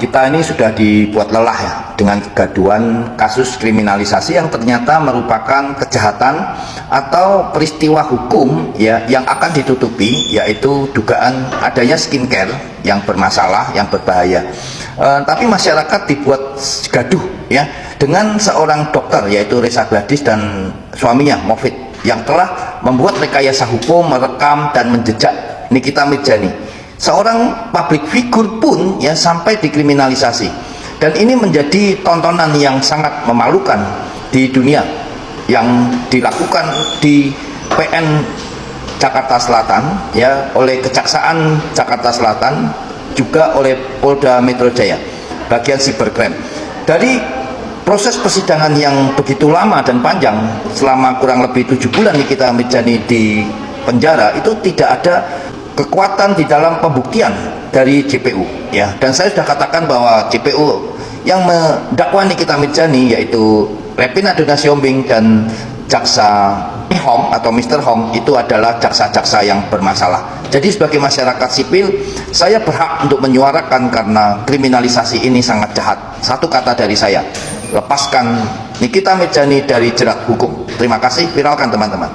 kita ini sudah dibuat lelah ya dengan kegaduhan kasus kriminalisasi yang ternyata merupakan kejahatan atau peristiwa hukum ya yang akan ditutupi, yaitu dugaan adanya skincare yang bermasalah, yang berbahaya. Tapi masyarakat dibuat gaduh ya dengan seorang dokter, yaitu Reza Gladys dan suaminya Mofid, yang telah membuat rekayasa hukum, merekam dan menjejak Nikita Mirzani, seorang public figure pun ya sampai dikriminalisasi. Dan ini menjadi tontonan yang sangat memalukan di dunia yang dilakukan di PN Jakarta Selatan ya oleh Kejaksaan Jakarta Selatan, juga oleh Polda Metro Jaya bagian cybercrime. Dari proses persidangan yang begitu lama dan panjang selama kurang lebih 7 bulan Nikita Mirzani di penjara, itu tidak ada kekuatan di dalam pembuktian dari JPU ya. Dan saya sudah katakan bahwa JPU yang mendakwa Nikita Mirzani, yaitu Repin Adona Siombing dan jaksa Hong atau Mr. Hong, itu adalah jaksa-jaksa yang bermasalah. Jadi sebagai masyarakat sipil, saya berhak untuk menyuarakan karena kriminalisasi ini sangat jahat. Satu kata dari saya, lepaskan Nikita Mirzani dari jerat hukum. Terima kasih, viralkan teman-teman.